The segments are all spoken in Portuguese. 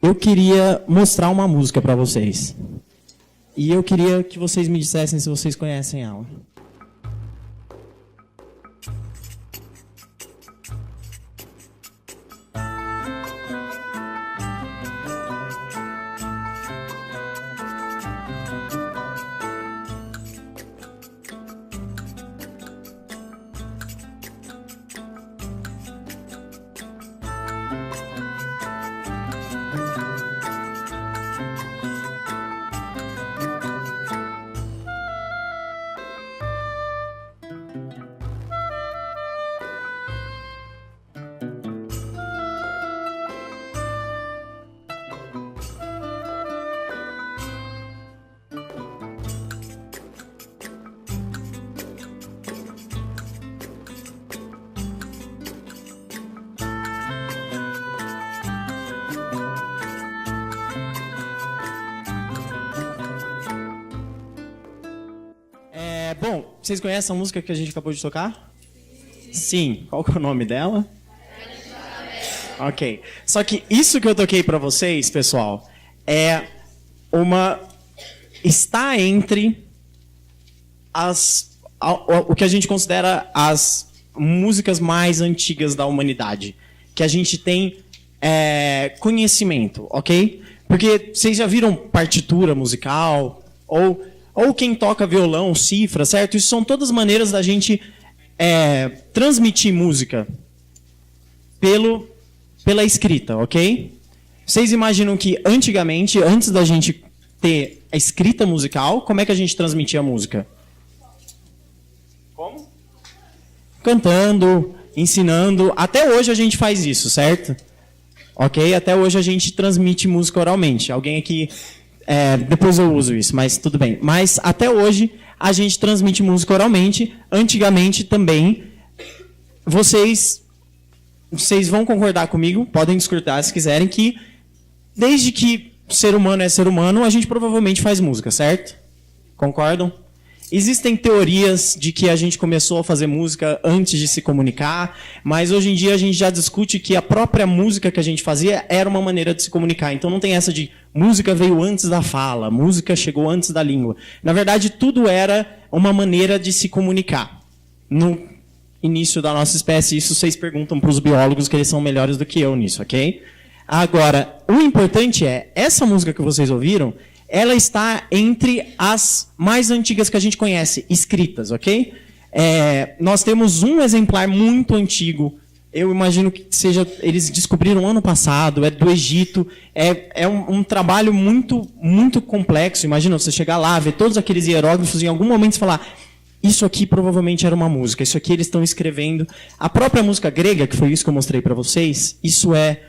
eu queria mostrar uma música para vocês. E eu queria que vocês me dissessem se vocês conhecem ela. Bom, vocês conhecem a música que a gente acabou de tocar? Sim. Qual que é o nome dela? Ok. Só que isso que eu toquei para vocês, pessoal, está entre o que a gente considera as músicas mais antigas da humanidade, que a gente tem conhecimento, ok? Porque vocês já viram partitura musical ou quem toca violão, cifra, certo? Isso são todas maneiras da gente transmitir música pela escrita, ok? Vocês imaginam que antigamente, antes da gente ter a escrita musical, como é que a gente transmitia a música? Como? Cantando, ensinando. Até hoje a gente faz isso, certo? Ok? Até hoje a gente transmite música oralmente. Alguém aqui... depois eu uso isso, mas tudo bem. Mas até hoje a gente transmite música oralmente. Antigamente também. Vocês vão concordar comigo, podem discordar se quiserem, que desde que ser humano é ser humano, a gente provavelmente faz música, certo? Concordam? Existem teorias de que a gente começou a fazer música antes de se comunicar, mas hoje em dia a gente já discute que a própria música que a gente fazia era uma maneira de se comunicar. Então não tem essa de música veio antes da fala, música chegou antes da língua. Na verdade, tudo era uma maneira de se comunicar. No início da nossa espécie, isso vocês perguntam para os biólogos, que eles são melhores do que eu nisso, ok? Agora, o importante essa música que vocês ouviram, ela está entre as mais antigas que a gente conhece, escritas, ok? Nós temos um exemplar muito antigo, eu imagino que eles descobriram ano passado, é do Egito, é um trabalho muito, muito complexo. Imagina você chegar lá, ver todos aqueles hieróglifos e em algum momento você falar, isso aqui provavelmente era uma música, isso aqui eles estão escrevendo. A própria música grega, que foi isso que eu mostrei para vocês, isso é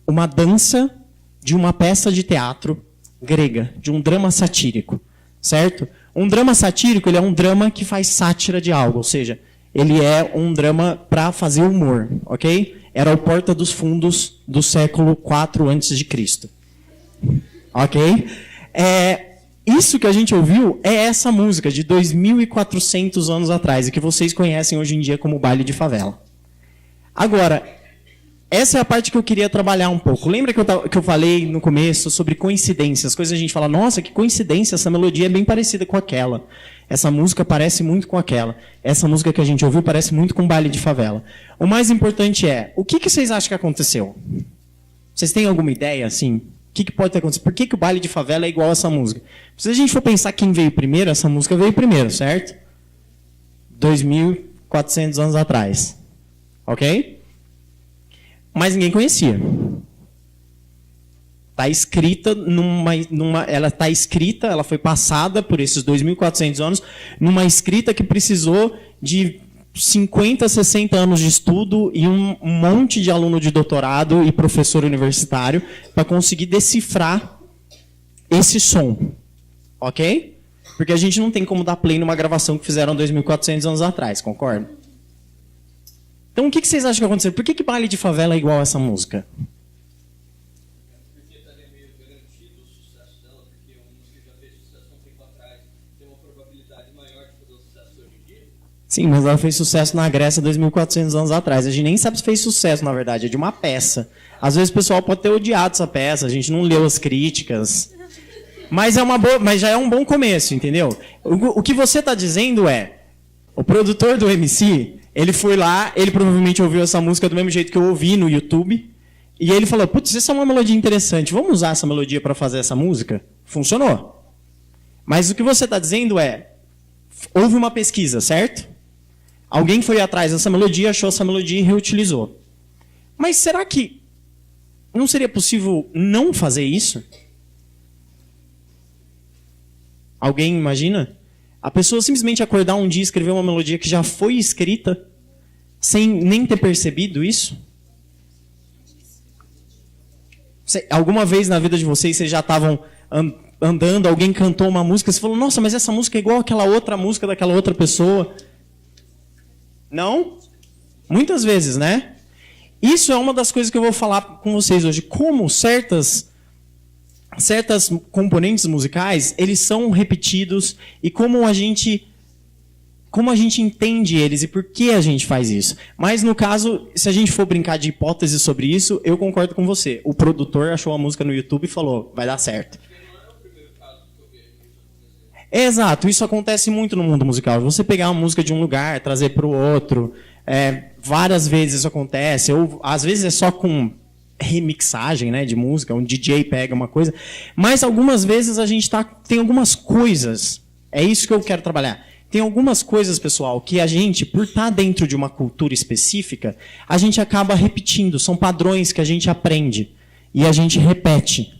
uma dança de uma peça de teatro grega, de um drama satírico, certo? Um drama satírico, ele é um drama que faz sátira de algo, ou seja, ele é um drama para fazer humor, ok? Era o Porta dos Fundos do século IV a.C., ok? Isso que a gente ouviu é essa música de 2.400 anos atrás, e que vocês conhecem hoje em dia como baile de favela. Agora, essa é a parte que eu queria trabalhar um pouco. Lembra que eu falei no começo sobre coincidências? Coisas a gente fala, nossa, que coincidência, essa melodia é bem parecida com aquela. Essa música parece muito com aquela. Essa música que a gente ouviu parece muito com baile de favela. O mais importante o que vocês acham que aconteceu? Vocês têm alguma ideia, assim? O que pode ter acontecido? Por que o baile de favela é igual a essa música? Se a gente for pensar quem veio primeiro, essa música veio primeiro, certo? 2.400 anos atrás. Ok? Mas ninguém conhecia. Está escrita ela foi passada por esses 2.400 anos numa escrita que precisou de 50, 60 anos de estudo e um monte de aluno de doutorado e professor universitário para conseguir decifrar esse som. Ok? Porque a gente não tem como dar play numa gravação que fizeram 2.400 anos atrás, concorda? Então, o que vocês acham que aconteceu? Por que baile de favela é igual a essa música? Porque está meio garantido o sucesso dela, porque uma música já fez sucesso um tempo atrás, tem uma probabilidade maior de fazer o sucesso hoje em dia? Sim, mas ela fez sucesso na Grécia 2.400 anos atrás. A gente nem sabe se fez sucesso, na verdade, é de uma peça. Às vezes o pessoal pode ter odiado essa peça, a gente não leu as críticas. Mas, mas já é um bom começo, entendeu? O que você está dizendo é, o produtor do MC, ele foi lá, ele provavelmente ouviu essa música do mesmo jeito que eu ouvi no YouTube, e ele falou, putz, essa é uma melodia interessante, vamos usar essa melodia para fazer essa música? Funcionou. Mas o que você está dizendo é, houve uma pesquisa, certo? Alguém foi atrás dessa melodia, achou essa melodia e reutilizou. Mas será que não seria possível não fazer isso? Alguém imagina? A pessoa simplesmente acordar um dia e escrever uma melodia que já foi escrita, sem nem ter percebido isso? Alguma vez na vida de vocês já estavam andando, alguém cantou uma música, você falou, nossa, mas essa música é igual àquela outra música daquela outra pessoa. Não? Muitas vezes, né? Isso é uma das coisas que eu vou falar com vocês hoje. Como certas componentes musicais, eles são repetidos e como a gente entende eles e por que a gente faz isso. Mas, no caso, se a gente for brincar de hipótese sobre isso, eu concordo com você. O produtor achou a música no YouTube e falou, vai dar certo. Exato, isso acontece muito no mundo musical. Você pegar uma música de um lugar, trazer para o outro, várias vezes isso acontece, ou às vezes é só com remixagem, né, de música, um DJ pega uma coisa, mas algumas vezes a gente tem algumas coisas, é isso que eu quero trabalhar. Tem algumas coisas, pessoal, que a gente, por estar dentro de uma cultura específica, a gente acaba repetindo, são padrões que a gente aprende e a gente repete.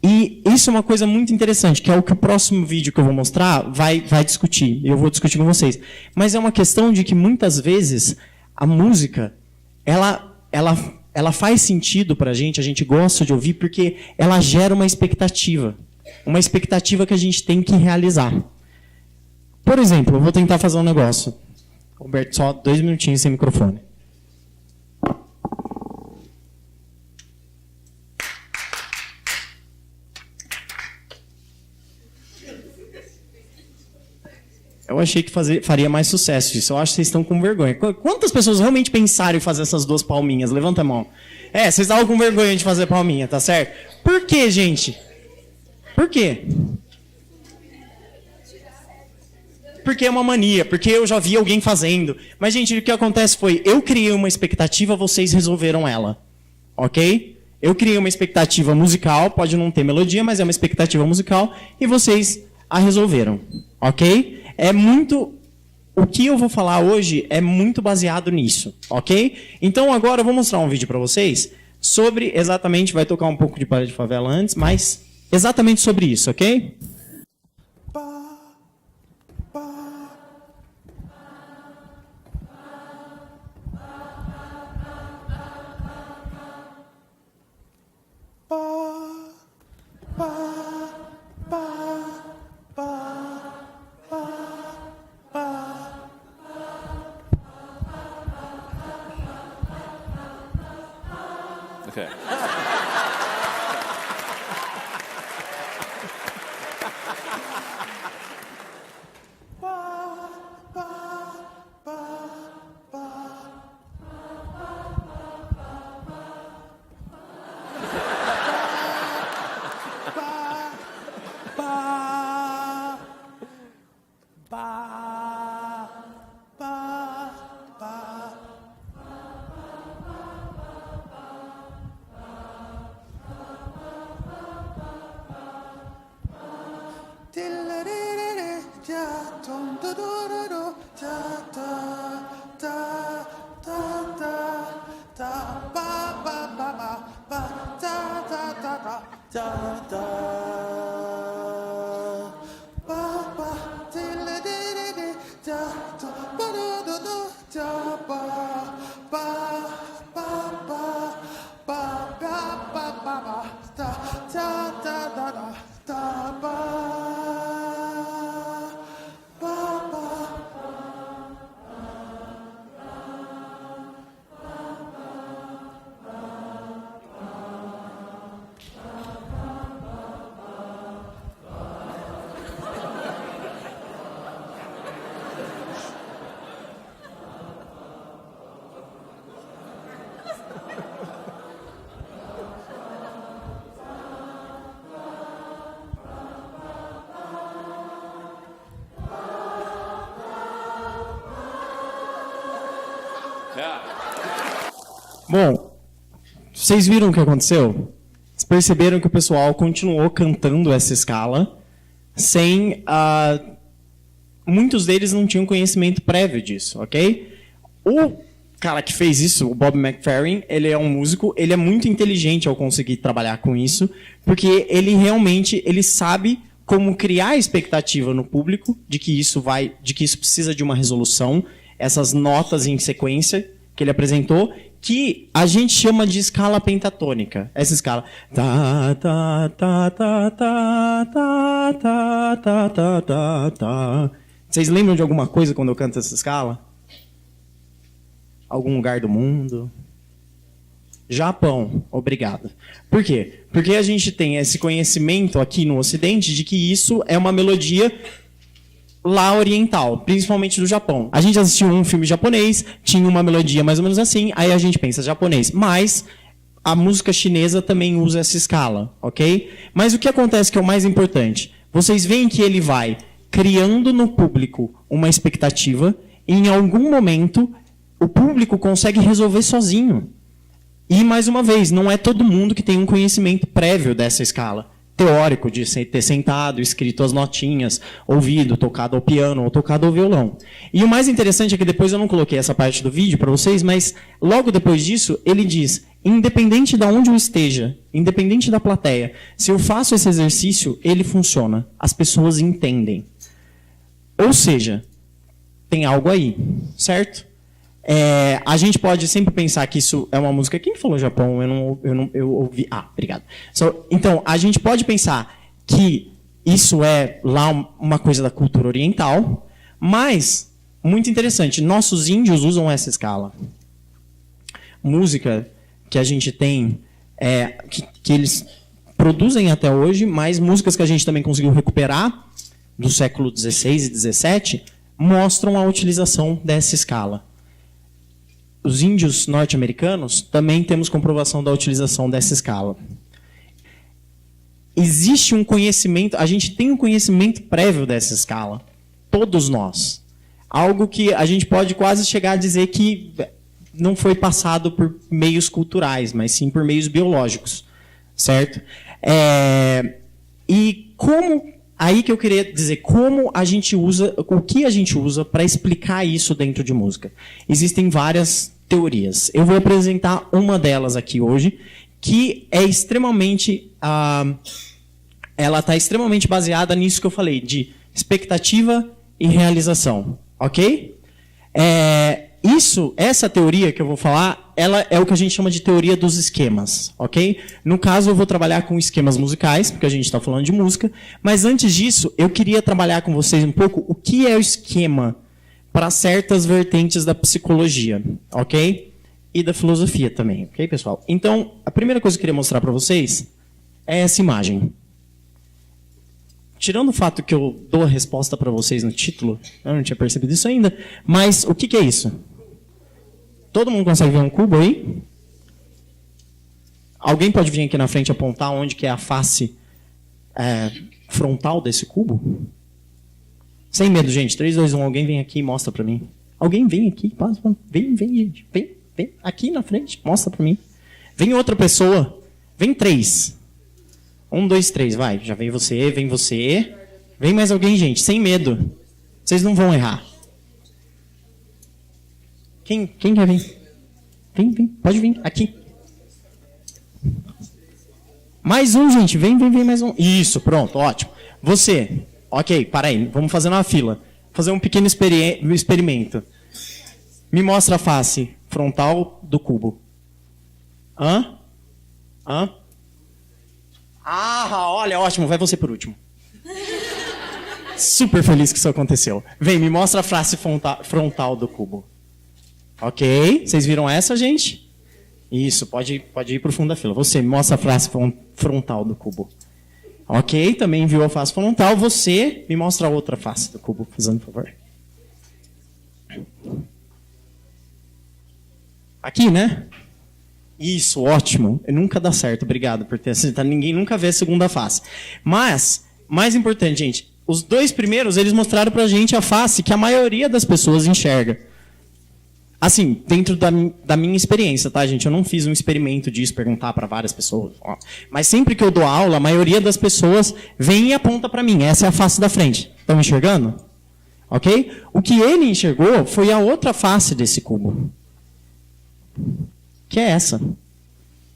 E isso é uma coisa muito interessante, que é o que o próximo vídeo que eu vou mostrar vai discutir. Eu vou discutir com vocês. Mas é uma questão de que, muitas vezes, a música, ela faz sentido para a gente gosta de ouvir, porque ela gera uma expectativa. Uma expectativa que a gente tem que realizar. Por exemplo, eu vou tentar fazer um negócio. Roberto, só 2 minutinhos sem microfone. Eu achei que faria mais sucesso isso. Eu acho que vocês estão com vergonha. Quantas pessoas realmente pensaram em fazer essas 2 palminhas? Levanta a mão. Vocês estavam com vergonha de fazer palminha, tá certo? Por quê, gente? Por quê? Porque é uma mania, porque eu já vi alguém fazendo. Mas, gente, o que acontece foi, eu criei uma expectativa, vocês resolveram ela. Ok? Eu criei uma expectativa musical, pode não ter melodia, mas é uma expectativa musical, e vocês a resolveram. Ok? O que eu vou falar hoje é muito baseado nisso, ok? Então agora eu vou mostrar um vídeo para vocês sobre exatamente, vai tocar um pouco de Parede de Favela antes, mas exatamente sobre isso, ok? Okay. Bom, vocês viram o que aconteceu? Vocês perceberam que o pessoal continuou cantando essa escala sem... muitos deles não tinham conhecimento prévio disso, ok? O cara que fez isso, o Bob McFerrin, ele é um músico, ele é muito inteligente ao conseguir trabalhar com isso, porque ele realmente sabe como criar expectativa no público de que isso precisa de uma resolução, essas notas em sequência que ele apresentou, que a gente chama de escala pentatônica. Essa escala. Tá, tá, tá, tá, tá, tá, tá, tá, tá, tá, tá. Vocês lembram de alguma coisa quando eu canto essa escala? Algum lugar do mundo? Japão, obrigado. Por quê? Porque a gente tem esse conhecimento aqui no Ocidente de que isso é uma melodia lá oriental, principalmente do Japão. A gente assistiu um filme japonês, tinha uma melodia mais ou menos assim, aí a gente pensa japonês. Mas a música chinesa também usa essa escala, ok? Mas o que acontece que é o mais importante? Vocês veem que ele vai criando no público uma expectativa e em algum momento o público consegue resolver sozinho. E, mais uma vez, não é todo mundo que tem um conhecimento prévio dessa escala. Teórico, de ter sentado, escrito as notinhas, ouvido, tocado ao piano ou tocado ao violão. E o mais interessante é que depois eu não coloquei essa parte do vídeo para vocês, mas logo depois disso, ele diz, independente de onde eu esteja, independente da plateia, se eu faço esse exercício, ele funciona. As pessoas entendem. Ou seja, tem algo aí, certo? A gente pode sempre pensar que isso é uma música... Quem falou Japão? Eu ouvi... obrigado. Então, a gente pode pensar que isso é lá uma coisa da cultura oriental, mas, muito interessante, nossos índios usam essa escala. Música que a gente tem, que eles produzem até hoje, mas músicas que a gente também conseguiu recuperar do século XVI e XVII, mostram a utilização dessa escala. Os índios norte-americanos também temos comprovação da utilização dessa escala. Existe um conhecimento, a gente tem um conhecimento prévio dessa escala, todos nós. Algo que a gente pode quase chegar a dizer que não foi passado por meios culturais, mas sim por meios biológicos, certo? E como, aí que eu queria dizer, como a gente usa, o que a gente usa para explicar isso dentro de música? Existem várias teorias. Eu vou apresentar uma delas aqui hoje, que é extremamente, ela está extremamente baseada nisso que eu falei, de expectativa e realização, ok? Essa teoria que eu vou falar, ela é o que a gente chama de teoria dos esquemas, ok? No caso, eu vou trabalhar com esquemas musicais, porque a gente está falando de música, mas antes disso, eu queria trabalhar com vocês um pouco o que é o esquema para certas vertentes da psicologia, ok? E da filosofia também, ok, pessoal? Então, a primeira coisa que eu queria mostrar para vocês é essa imagem. Tirando o fato que eu dou a resposta para vocês no título, eu não tinha percebido isso ainda, mas o que é isso? Todo mundo consegue ver um cubo aí? Alguém pode vir aqui na frente e apontar onde que é a face frontal desse cubo? Sem medo, gente. 3, 2, 1. Alguém vem aqui e mostra para mim. Alguém vem aqui. Passa. Vem, gente. Vem. Aqui na frente. Mostra para mim. Vem outra pessoa. Vem 3. 1, 2, 3. Vai. Já vem você. Vem você. Vem mais alguém, gente. Sem medo. Vocês não vão errar. Quem quer vir? Vem. Pode vir. Aqui. Mais um, gente. Vem mais um. Isso. Pronto. Ótimo. Você. Ok, para aí, vamos fazer uma fila. Fazer um pequeno experimento. Me mostra a face frontal do cubo. Hã? Olha, ótimo, vai você por último. Super feliz que isso aconteceu. Vem, me mostra a face frontal do cubo. Ok, vocês viram essa, gente? Isso, pode ir para o fundo da fila. Você, me mostra a face frontal do cubo. Ok, também viu a face frontal. Você me mostra a outra face do cubo, fazendo favor. Aqui, né? Isso, ótimo. Nunca dá certo, obrigado por ter acertado. Ninguém nunca vê a segunda face. Mas, mais importante, gente, os 2 primeiros, eles mostraram pra gente a face que a maioria das pessoas enxerga. Assim, dentro da minha experiência, tá, gente? Eu não fiz um experimento disso, perguntar para várias pessoas. Ó. Mas sempre que eu dou aula, a maioria das pessoas vem e aponta para mim. Essa é a face da frente. Estão enxergando? Ok? O que ele enxergou foi a outra face desse cubo. Que é essa.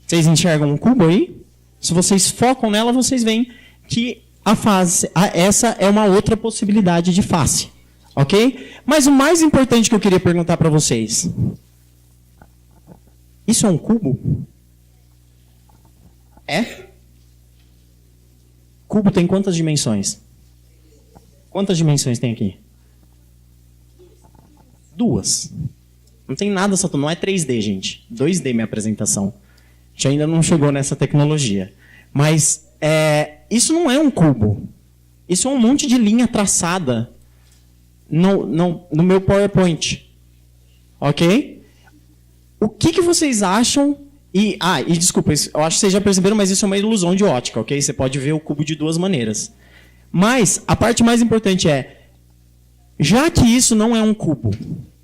Vocês enxergam um cubo aí? Se vocês focam nela, vocês veem que essa é uma outra possibilidade de face. Ok? Mas o mais importante que eu queria perguntar para vocês. Isso é um cubo? É? Cubo tem quantas dimensões? Quantas dimensões tem aqui? 2. Não tem nada, Saturno. Não é 3D, gente. 2D minha apresentação. A gente ainda não chegou nessa tecnologia. Mas isso não é um cubo. Isso é um monte de linha traçada no meu PowerPoint. Ok? O que vocês acham? E desculpa, eu acho que vocês já perceberam, mas isso é uma ilusão de ótica, ok? Você pode ver o cubo de 2 maneiras. Mas a parte mais importante já que isso não é um cubo,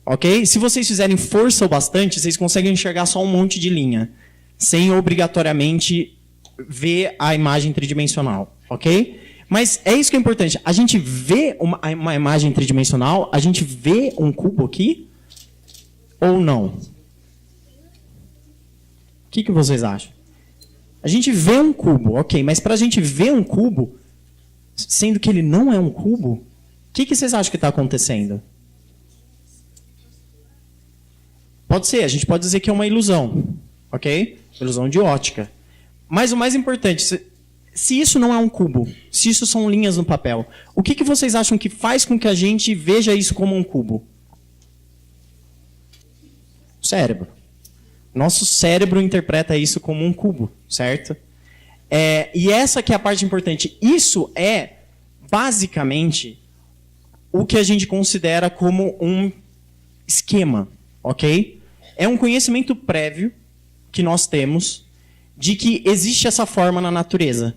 ok? Se vocês fizerem força o bastante, vocês conseguem enxergar só um monte de linha, sem obrigatoriamente ver a imagem tridimensional, ok? Mas é isso que é importante. A gente vê uma imagem tridimensional, a gente vê um cubo aqui ou não? O que vocês acham? A gente vê um cubo, ok, mas para a gente ver um cubo, sendo que ele não é um cubo, o que vocês acham que está acontecendo? Pode ser, a gente pode dizer que é uma ilusão, ok? Ilusão de ótica. Mas o mais importante, se isso não é um cubo, se isso são linhas no papel, o que vocês acham que faz com que a gente veja isso como um cubo? O cérebro. Nosso cérebro interpreta isso como um cubo, certo? E essa que é a parte importante. Isso é, basicamente, o que a gente considera como um esquema, ok? É um conhecimento prévio que nós temos de que existe essa forma na natureza.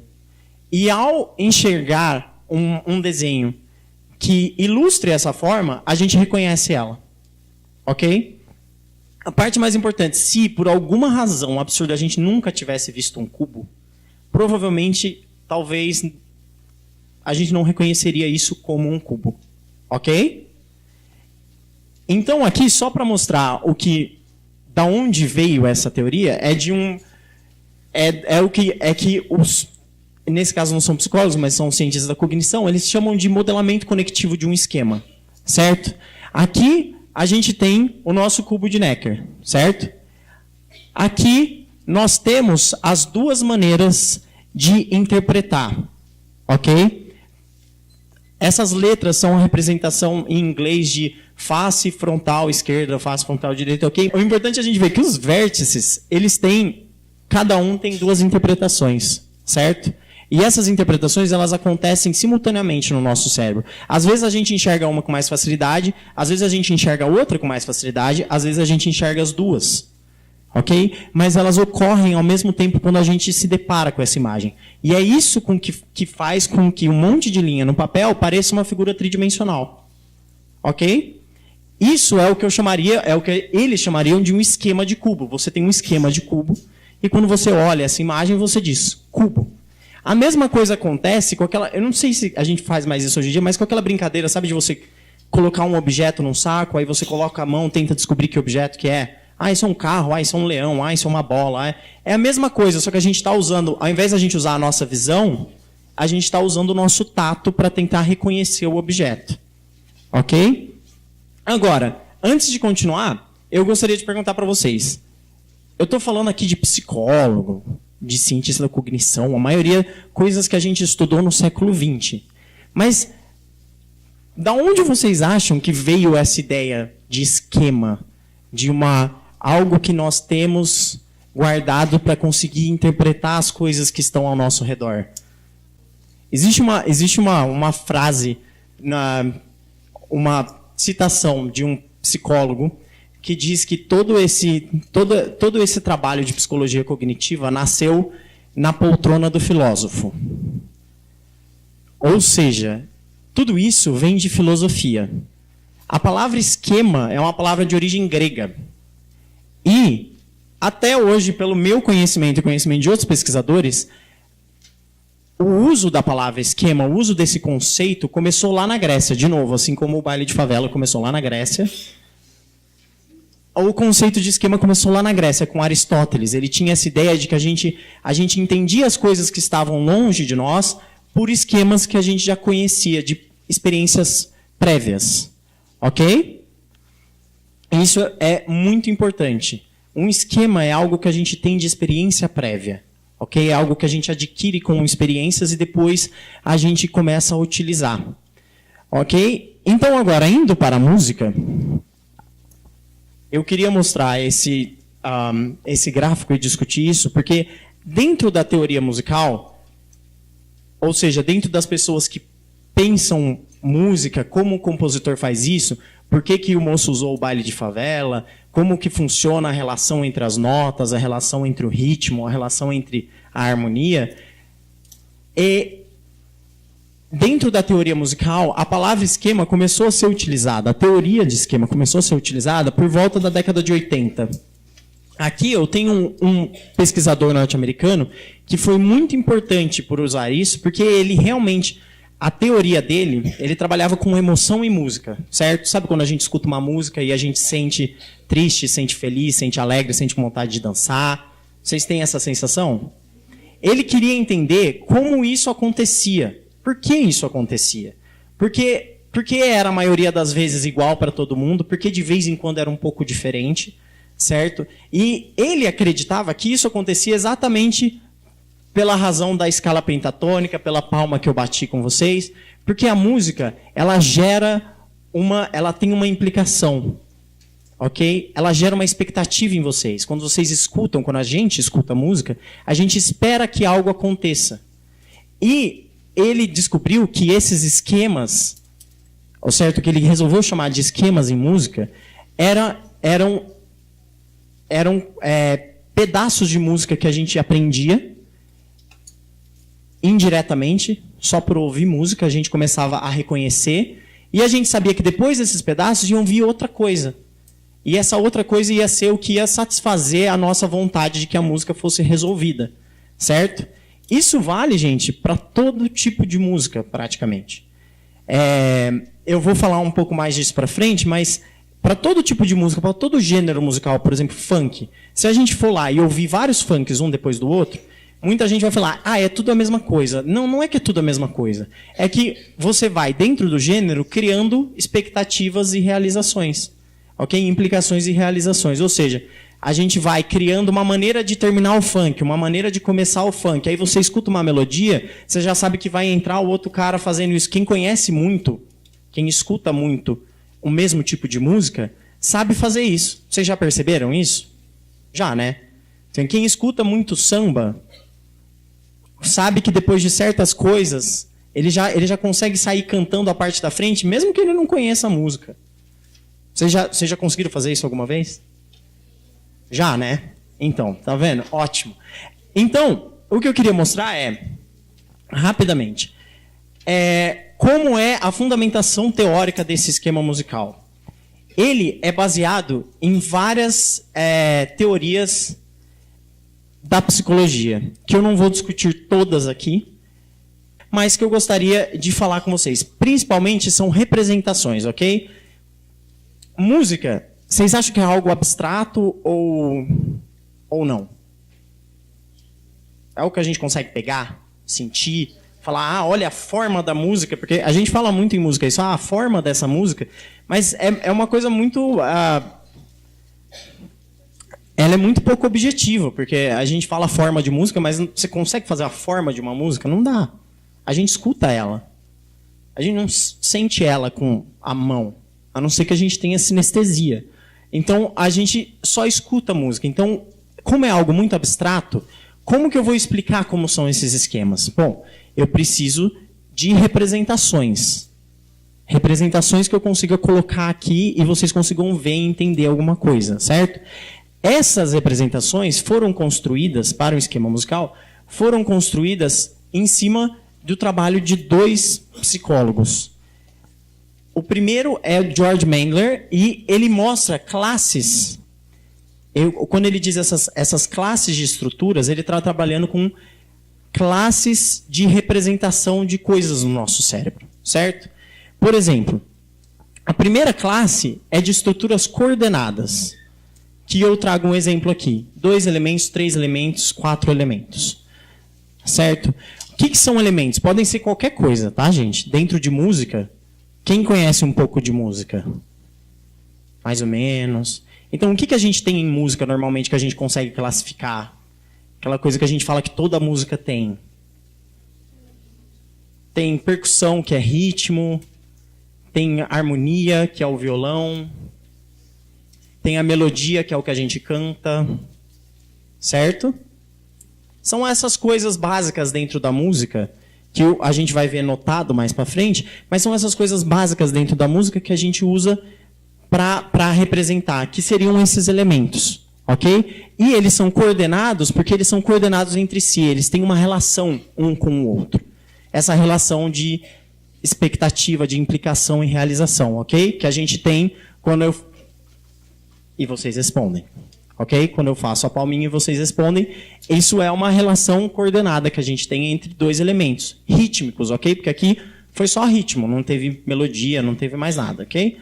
E ao enxergar um desenho que ilustre essa forma, a gente reconhece ela. Ok? A parte mais importante, se por alguma razão absurda a gente nunca tivesse visto um cubo, provavelmente, talvez, a gente não reconheceria isso como um cubo. Ok? Então, aqui, só para mostrar da onde veio essa teoria, nesse caso não são psicólogos, mas são cientistas da cognição, eles chamam de modelamento conectivo de um esquema, certo? Aqui a gente tem o nosso cubo de Necker, certo? Aqui nós temos as duas maneiras de interpretar, ok? Essas letras são a representação em inglês de face frontal esquerda, face frontal direita, ok? O importante é a gente ver que os vértices, cada um tem duas interpretações, certo? E essas interpretações, elas acontecem simultaneamente no nosso cérebro. Às vezes a gente enxerga uma com mais facilidade, às vezes a gente enxerga outra com mais facilidade, às vezes a gente enxerga as duas. Ok? Mas elas ocorrem ao mesmo tempo quando a gente se depara com essa imagem. E é isso que faz com que um monte de linha no papel pareça uma figura tridimensional. Ok? Isso é o que é o que eles chamariam de um esquema de cubo. Você tem um esquema de cubo, e quando você olha essa imagem, você diz, cubo. A mesma coisa acontece com aquela... Eu não sei se a gente faz mais isso hoje em dia, mas com aquela brincadeira, sabe, de você colocar um objeto num saco, aí você coloca a mão, tenta descobrir que objeto que é. Isso é um carro, isso é um leão, isso é uma bola. É a mesma coisa, só que a gente está usando... Ao invés de a gente usar a nossa visão, a gente está usando o nosso tato para tentar reconhecer o objeto. Ok? Agora, antes de continuar, eu gostaria de perguntar para vocês. Eu estou falando aqui de psicólogo, de cientista da cognição, a maioria coisas que a gente estudou no século XX. Mas da onde vocês acham que veio essa ideia de esquema, de algo que nós temos guardado para conseguir interpretar as coisas que estão ao nosso redor? Existe uma frase, uma citação de um psicólogo que diz que todo esse trabalho de psicologia cognitiva nasceu na poltrona do filósofo. Ou seja, tudo isso vem de filosofia. A palavra esquema é uma palavra de origem grega. E, até hoje, pelo meu conhecimento e conhecimento de outros pesquisadores, o uso da palavra esquema, o uso desse conceito, começou lá na Grécia. De novo, assim como o baile de favela começou lá na Grécia, o conceito de esquema começou lá na Grécia, com Aristóteles. Ele tinha essa ideia de que a gente entendia as coisas que estavam longe de nós por esquemas que a gente já conhecia, de experiências prévias. Ok? Isso é muito importante. Um esquema é algo que a gente tem de experiência prévia. Ok? É algo que a gente adquire com experiências e depois a gente começa a utilizar. Ok? Então, agora, indo para a música, eu queria mostrar esse gráfico e discutir isso, porque dentro da teoria musical, ou seja, dentro das pessoas que pensam música, como o compositor faz isso, por que o moço usou o baile de favela, como que funciona a relação entre as notas, a relação entre o ritmo, a relação entre a harmonia. E dentro da teoria musical, a palavra esquema começou a ser utilizada, a teoria de esquema começou a ser utilizada por volta da década de 80. Aqui eu tenho um pesquisador norte-americano que foi muito importante por usar isso, porque ele realmente, a teoria dele, ele trabalhava com emoção e música, certo? Sabe quando a gente escuta uma música e a gente sente triste, sente feliz, sente alegre, sente vontade de dançar? Vocês têm essa sensação? Ele queria entender como isso acontecia. Por que isso acontecia? Porque era a maioria das vezes igual para todo mundo, porque de vez em quando era um pouco diferente, certo? E ele acreditava que isso acontecia exatamente pela razão da escala pentatônica, pela palma que eu bati com vocês, porque a música, ela tem uma implicação, ok? Ela gera uma expectativa em vocês. Quando vocês escutam, quando a gente escuta música, a gente espera que algo aconteça. E ele descobriu que esses esquemas, ou certo, que ele resolveu chamar de esquemas em música, eram pedaços de música que a gente aprendia indiretamente, só por ouvir música, a gente começava a reconhecer, e a gente sabia que depois desses pedaços iam vir outra coisa. E essa outra coisa ia ser o que ia satisfazer a nossa vontade de que a música fosse resolvida, certo? Isso vale, gente, para todo tipo de música, praticamente. Eu vou falar um pouco mais disso para frente, mas para todo tipo de música, para todo gênero musical, por exemplo, funk, se a gente for lá e ouvir vários funks um depois do outro, muita gente vai falar, é tudo a mesma coisa. Não, não é que é tudo a mesma coisa. É que você vai, dentro do gênero, criando expectativas e realizações. Ok? Implicações e realizações. Ou seja, a gente vai criando uma maneira de terminar o funk, uma maneira de começar o funk. Aí você escuta uma melodia, você já sabe que vai entrar o outro cara fazendo isso. Quem conhece muito, quem escuta muito o mesmo tipo de música, sabe fazer isso. Vocês já perceberam isso? Já, né? Então, quem escuta muito samba sabe que depois de certas coisas, ele já consegue sair cantando a parte da frente, mesmo que ele não conheça a música. Vocês já conseguiram fazer isso alguma vez? Já, né? Então, tá vendo? Ótimo. Então, o que eu queria mostrar rapidamente, como é a fundamentação teórica desse esquema musical. Ele é baseado em várias teorias da psicologia, que eu não vou discutir todas aqui, mas que eu gostaria de falar com vocês. Principalmente são representações, ok? Música, vocês acham que é algo abstrato ou não? É algo que a gente consegue pegar, sentir, falar, olha a forma da música, porque a gente fala muito em música isso, a forma dessa música, mas é uma coisa muito... ela é muito pouco objetiva, porque a gente fala forma de música, mas você consegue fazer a forma de uma música? Não dá. A gente escuta ela. A gente não sente ela com a mão, a não ser que a gente tenha sinestesia. Então, a gente só escuta a música. Então, como é algo muito abstrato, como que eu vou explicar como são esses esquemas? Bom, eu preciso de representações. Representações que eu consiga colocar aqui e vocês consigam ver e entender alguma coisa, certo? Essas representações foram construídas, para o esquema musical, foram construídas em cima do trabalho de 2 psicólogos. O primeiro é o George Mendler e ele mostra classes. Quando ele diz essas classes de estruturas, ele está trabalhando com classes de representação de coisas no nosso cérebro, certo? Por exemplo, a primeira classe é de estruturas coordenadas, que eu trago um exemplo aqui. 2 elementos, 3 elementos, 4 elementos, certo? O que são elementos? Podem ser qualquer coisa, tá, gente? Dentro de música, quem conhece um pouco de música? Mais ou menos. Então, o que a gente tem em música, normalmente, que a gente consegue classificar? Aquela coisa que a gente fala que toda música tem. Tem percussão, que é ritmo. Tem harmonia, que é o violão. Tem a melodia, que é o que a gente canta. Certo? São essas coisas básicas dentro da música, que a gente vai ver notado mais para frente, mas são essas coisas básicas dentro da música que a gente usa para representar, que seriam esses elementos, ok? E eles são coordenados porque eles são coordenados entre si, eles têm uma relação um com o outro. Essa relação de expectativa, de implicação e realização, ok? Que a gente tem quando eu... E vocês respondem, ok? Quando eu faço a palminha e vocês respondem, isso é uma relação coordenada que a gente tem entre 2 elementos rítmicos, ok? Porque aqui foi só ritmo, não teve melodia, não teve mais nada, ok?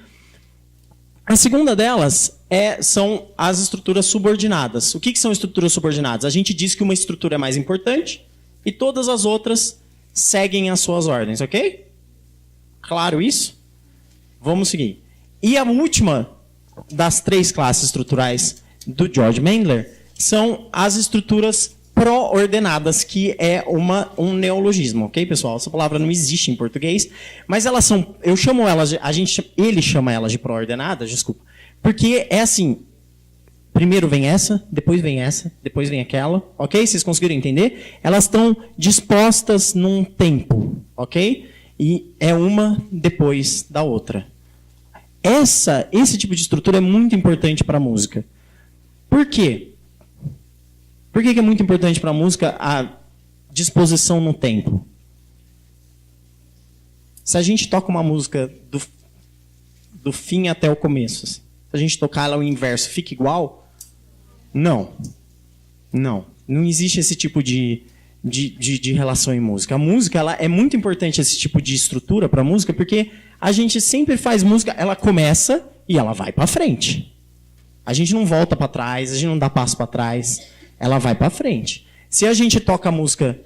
A segunda delas são as estruturas subordinadas. O que são estruturas subordinadas? A gente diz que uma estrutura é mais importante e todas as outras seguem as suas ordens, ok? Claro isso? Vamos seguir. E a última das 3 classes estruturais do George Mendler são as estruturas pró-ordenadas, que é um neologismo, ok, pessoal? Essa palavra não existe em português, mas elas são, eu chamo elas, ele chama elas de pró-ordenadas, desculpa, porque é assim, primeiro vem essa, depois vem aquela, ok? Vocês conseguiram entender? Elas estão dispostas num tempo, ok? E é uma depois da outra. Esse tipo de estrutura é muito importante para a música. Por quê? Por que é muito importante para a música a disposição no tempo? Se a gente toca uma música do fim até o começo, se a gente tocar ela ao inverso, fica igual? Não. Não existe esse tipo de relação em música. A música, ela é muito importante, esse tipo de estrutura para a música, porque a gente sempre faz música, ela começa e ela vai para frente. A gente não volta para trás, a gente não dá passo para trás, ela vai para frente. Se a gente toca a música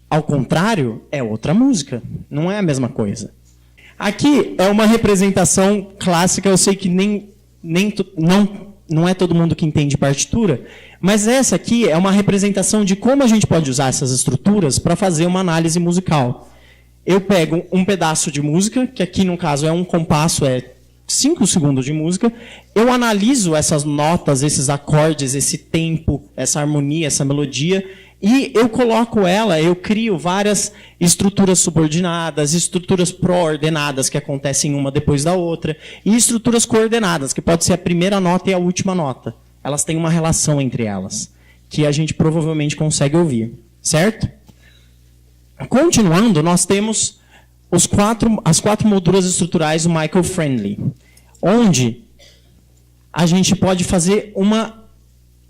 ao contrário, é outra música, não é a mesma coisa. Aqui é uma representação clássica, eu sei que não é todo mundo que entende partitura, mas essa aqui é uma representação de como a gente pode usar essas estruturas para fazer uma análise musical. Eu pego um pedaço de música, que aqui no caso é um compasso, 5 segundos de música, eu analiso essas notas, esses acordes, esse tempo, essa harmonia, essa melodia, e eu coloco eu crio várias estruturas subordinadas, estruturas pró-ordenadas, que acontecem uma depois da outra, e estruturas coordenadas, que pode ser a primeira nota e a última nota. Elas têm uma relação entre elas, que a gente provavelmente consegue ouvir, certo? Continuando, nós temos as 4 molduras estruturais do Michael Friendly, onde a gente pode fazer uma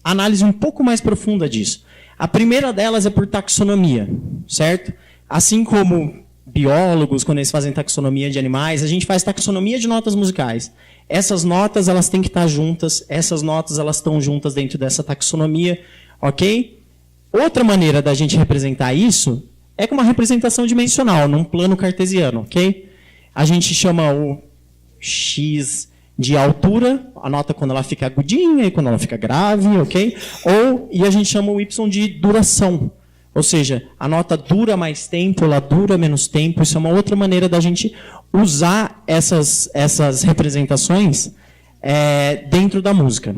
análise um pouco mais profunda disso. A primeira delas é por taxonomia, certo? Assim como biólogos, quando eles fazem taxonomia de animais, a gente faz taxonomia de notas musicais. Essas notas, elas têm que estar juntas, essas notas, elas estão juntas dentro dessa taxonomia, ok? Outra maneira da gente representar isso é com uma representação dimensional, num plano cartesiano, ok? A gente chama o X de altura, a nota quando ela fica agudinha e quando ela fica grave, ok? E a gente chama o Y de duração. Ou seja, a nota dura mais tempo, ela dura menos tempo. Isso é uma outra maneira da gente usar essas representações dentro da música.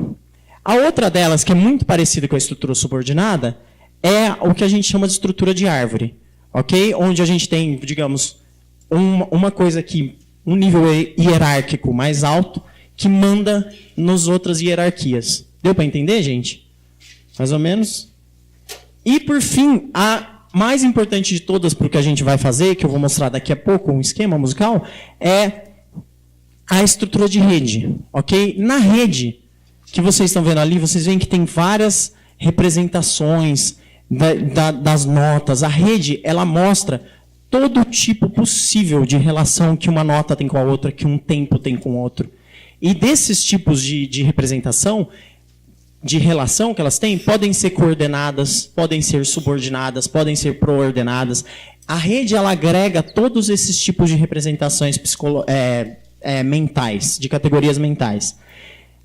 A outra delas, que é muito parecida com a estrutura subordinada, é o que a gente chama de estrutura de árvore. Ok? Onde a gente tem, digamos, uma coisa que um nível hierárquico mais alto que manda nas outras hierarquias. Deu para entender, gente? Mais ou menos? E, por fim, a mais importante de todas para o que a gente vai fazer, que eu vou mostrar daqui a pouco, um esquema musical, é a estrutura de rede, ok? Na rede que vocês estão vendo ali, vocês veem que tem várias representações das notas. A rede, ela mostra todo tipo possível de relação que uma nota tem com a outra, que um tempo tem com o outro. E desses tipos de representação, de relação que elas têm, podem ser coordenadas, podem ser subordinadas, podem ser proordenadas. A rede, ela agrega todos esses tipos de representações mentais, de categorias mentais.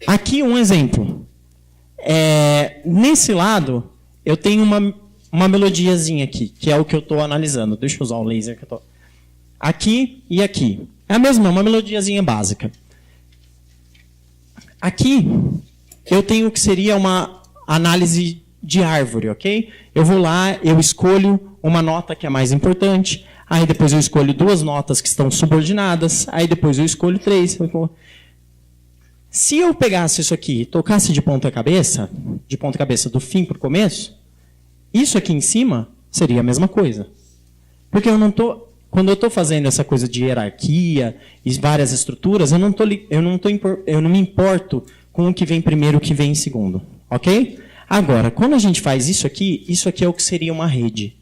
Aqui um exemplo. Nesse lado, eu tenho uma melodiazinha aqui, que é o que eu estou analisando. Deixa eu usar o laser que eu estou... Aqui e aqui. É a mesma, uma melodiazinha básica. Aqui, eu tenho o que seria uma análise de árvore, ok? Eu vou lá, eu escolho uma nota que é mais importante, aí depois eu escolho 2 notas que estão subordinadas, aí depois eu escolho 3. Se eu pegasse isso aqui e tocasse de ponta cabeça do fim para o começo, isso aqui em cima seria a mesma coisa. Porque quando eu estou fazendo essa coisa de hierarquia e várias estruturas, eu não me importo com o que vem primeiro e o que vem em segundo. Ok? Agora, quando a gente faz isso aqui é o que seria uma rede.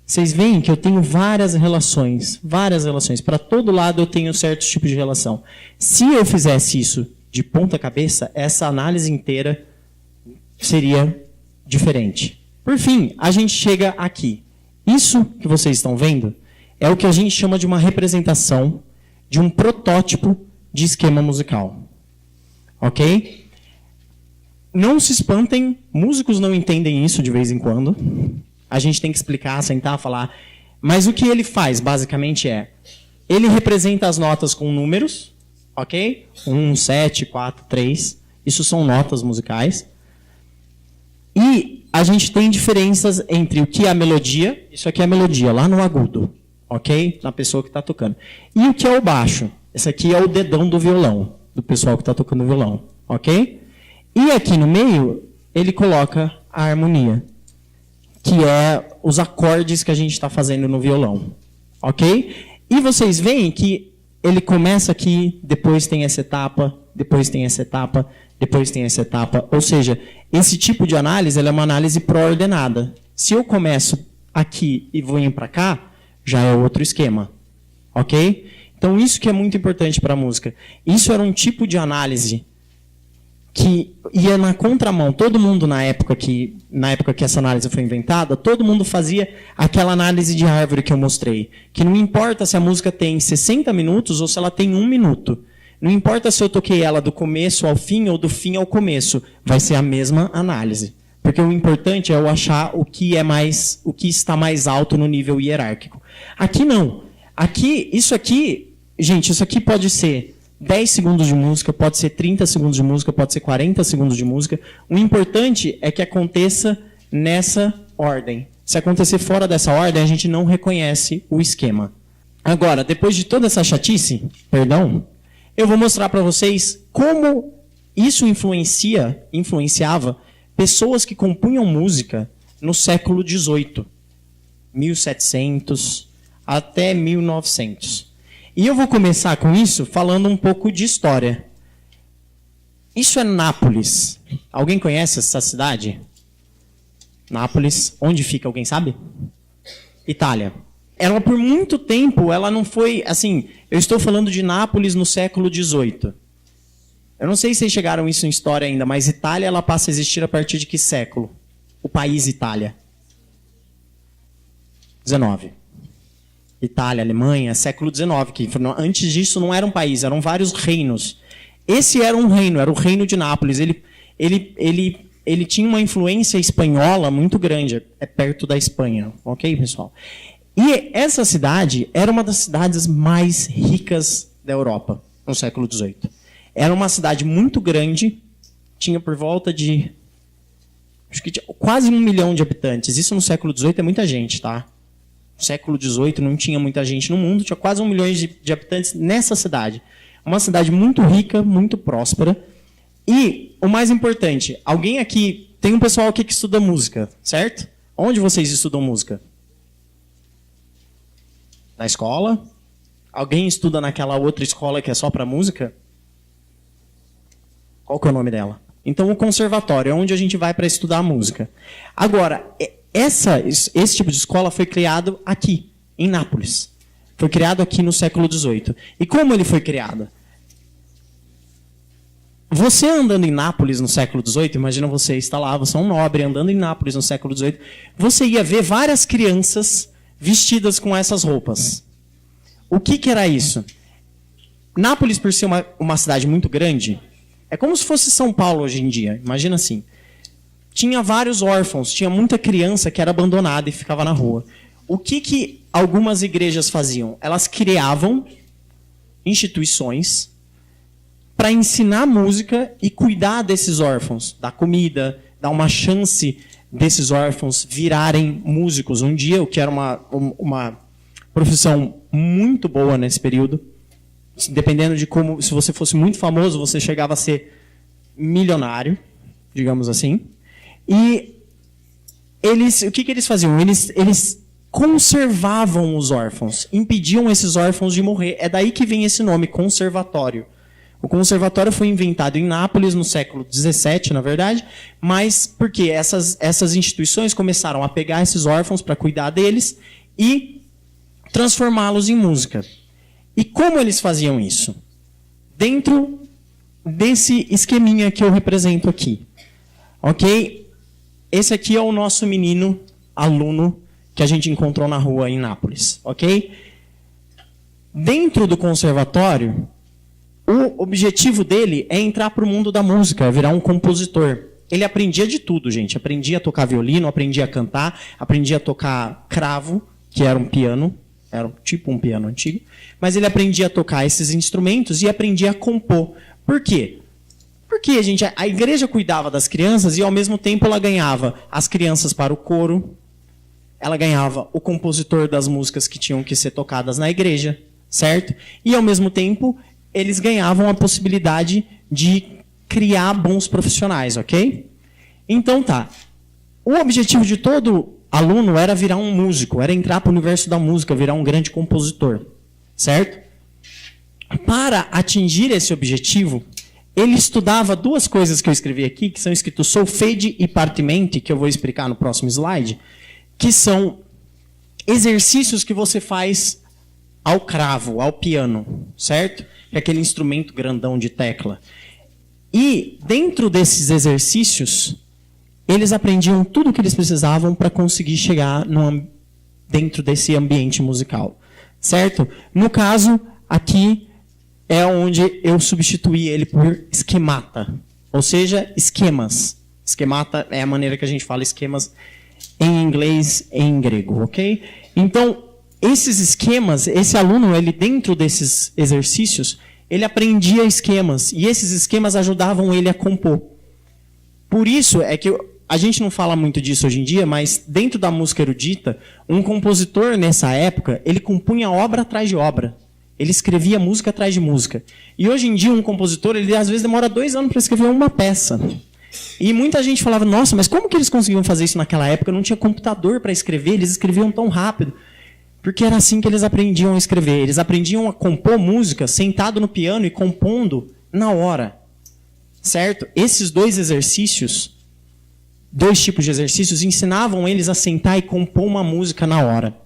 Vocês veem que eu tenho várias relações. Para todo lado eu tenho certos tipos de relação. Se eu fizesse isso de ponta cabeça, essa análise inteira seria diferente. Por fim, a gente chega aqui. Isso que vocês estão vendo é o que a gente chama de uma representação de um protótipo de esquema musical. Ok? Não se espantem, músicos não entendem isso de vez em quando. A gente tem que explicar, sentar, falar. Mas o que ele faz, basicamente, ele representa as notas com números, ok? 1, 7, 4, 3. Isso são notas musicais. E a gente tem diferenças entre o que é a melodia, isso aqui é a melodia, lá no agudo, ok? Na pessoa que está tocando. E o que é o baixo? Esse aqui é o dedão do violão, do pessoal que está tocando violão, ok? E aqui no meio, ele coloca a harmonia, que é os acordes que a gente está fazendo no violão, ok? E vocês veem que ele começa aqui, depois tem essa etapa, depois tem essa etapa, depois tem essa etapa. Ou seja, esse tipo de análise ela é uma análise pró-ordenada. Se eu começo aqui e vou para cá, já é outro esquema, ok? Então isso que é muito importante para a música. Isso era um tipo de análise que ia na contramão. Todo mundo na época que essa análise foi inventada, todo mundo fazia aquela análise de árvore que eu mostrei, que não importa se a música tem 60 minutos ou se ela tem 1 minuto. Não importa se eu toquei ela do começo ao fim ou do fim ao começo, vai ser a mesma análise. Porque o importante é eu achar o que está mais alto no nível hierárquico. Aqui não. Isso aqui pode ser 10 segundos de música, pode ser 30 segundos de música, pode ser 40 segundos de música. O importante é que aconteça nessa ordem. Se acontecer fora dessa ordem, a gente não reconhece o esquema. Agora, depois de toda essa chatice, eu vou mostrar para vocês como isso influenciava pessoas que compunham música no século XVIII, 1700 até 1900. E eu vou começar com isso falando um pouco de história. Isso é Nápoles. Alguém conhece essa cidade? Nápoles. Onde fica? Alguém sabe? Itália. Ela, por muito tempo, ela não foi... Assim, eu estou falando de Nápoles no século XVIII. Eu não sei se vocês chegaram isso em história ainda, mas Itália ela passa a existir a partir de que século? O país Itália. 19. Itália, Alemanha, século XIX, que antes disso não era um país, eram vários reinos. Esse era um reino, era o reino de Nápoles. Ele tinha uma influência espanhola muito grande, é perto da Espanha, ok, pessoal? E essa cidade era uma das cidades mais ricas da Europa no século XVIII. Era uma cidade muito grande, tinha por volta de quase 1 milhão de habitantes. Isso no século XVIII é muita gente, tá? No século XVIII não tinha muita gente no mundo, tinha quase 1 milhão de habitantes nessa cidade. Uma cidade muito rica, muito próspera. E, o mais importante, alguém aqui... Tem um pessoal aqui que estuda música, certo? Onde vocês estudam música? Na escola? Alguém estuda naquela outra escola que é só para música? Qual que é o nome dela? Então, o conservatório é onde a gente vai para estudar música. Agora, esse tipo de escola foi criado aqui, em Nápoles. Foi criado aqui no século XVIII. E como ele foi criado? Você andando em Nápoles no século XVIII, imagina você está lá, você é um nobre andando em Nápoles no século XVIII, você ia ver várias crianças vestidas com essas roupas. O que era isso? Nápoles, por ser uma cidade muito grande, é como se fosse São Paulo hoje em dia, imagina assim. Tinha vários órfãos, tinha muita criança que era abandonada e ficava na rua. O que algumas igrejas faziam? Elas criavam instituições para ensinar música e cuidar desses órfãos, dar comida, dar uma chance desses órfãos virarem músicos um dia, o que era uma profissão muito boa nesse período. Dependendo de como, se você fosse muito famoso, você chegava a ser milionário, digamos assim. E o que eles faziam? Eles conservavam os órfãos, impediam esses órfãos de morrer. É daí que vem esse nome, conservatório. O conservatório foi inventado em Nápoles no século XVII, na verdade, mas porque essas instituições começaram a pegar esses órfãos para cuidar deles e transformá-los em música. E como eles faziam isso? Dentro desse esqueminha que eu represento aqui. Ok? Esse aqui é o nosso menino aluno que a gente encontrou na rua em Nápoles. Ok? Dentro do conservatório, o objetivo dele é entrar para o mundo da música, é virar um compositor. Ele aprendia de tudo, gente. Aprendia a tocar violino, aprendia a cantar, aprendia a tocar cravo, que era um piano, era tipo um piano antigo. Mas ele aprendia a tocar esses instrumentos e aprendia a compor. Por quê? Porque a igreja cuidava das crianças e, ao mesmo tempo, ela ganhava as crianças para o coro, ela ganhava o compositor das músicas que tinham que ser tocadas na igreja, certo? E, ao mesmo tempo, eles ganhavam a possibilidade de criar bons profissionais, ok? Então tá. O objetivo de todo aluno era virar um músico, era entrar para o universo da música, virar um grande compositor, certo? Para atingir esse objetivo, ele estudava duas coisas que eu escrevi aqui, que são escritos solfege e partimenti, que eu vou explicar no próximo slide, que são exercícios que você faz ao cravo, ao piano, certo? Que é aquele instrumento grandão de tecla. E, dentro desses exercícios, eles aprendiam tudo o que eles precisavam para conseguir chegar dentro desse ambiente musical. Certo? No caso, aqui é onde eu substituí ele por esquemata. Ou seja, esquemas. Esquemata é a maneira que a gente fala esquemas em inglês e em grego, ok? Então, esses esquemas, esse aluno, ele dentro desses exercícios, ele aprendia esquemas. E esses esquemas ajudavam ele a compor. Por isso é que a gente não fala muito disso hoje em dia, mas dentro da música erudita, um compositor nessa época, ele compunha obra atrás de obra. Ele escrevia música atrás de música. E hoje em dia, um compositor, ele às vezes demora 2 anos para escrever uma peça. E muita gente falava, nossa, mas como que eles conseguiam fazer isso naquela época? Não tinha computador para escrever, eles escreviam tão rápido. Porque era assim que eles aprendiam a escrever. Eles aprendiam a compor música sentado no piano e compondo na hora. Certo? Esses 2 exercícios, 2 tipos de exercícios, ensinavam eles a sentar e compor uma música na hora.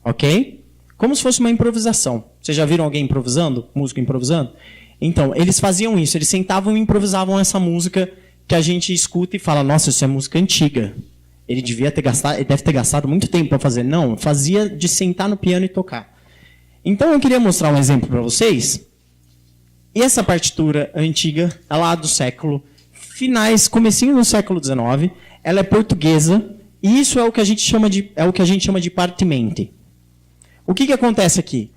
Ok? Como se fosse uma improvisação. Vocês já viram alguém improvisando? Músico improvisando? Então, eles faziam isso. Eles sentavam e improvisavam essa música que a gente escuta e fala, nossa, isso é música antiga. Ele deve ter gastado muito tempo para fazer. Não, fazia de sentar no piano e tocar. Então, eu queria mostrar um exemplo para vocês. E essa partitura antiga, é lá do século comecinho do século XIX, ela é portuguesa, e isso é o que a gente chama de partimenti. O que acontece aqui?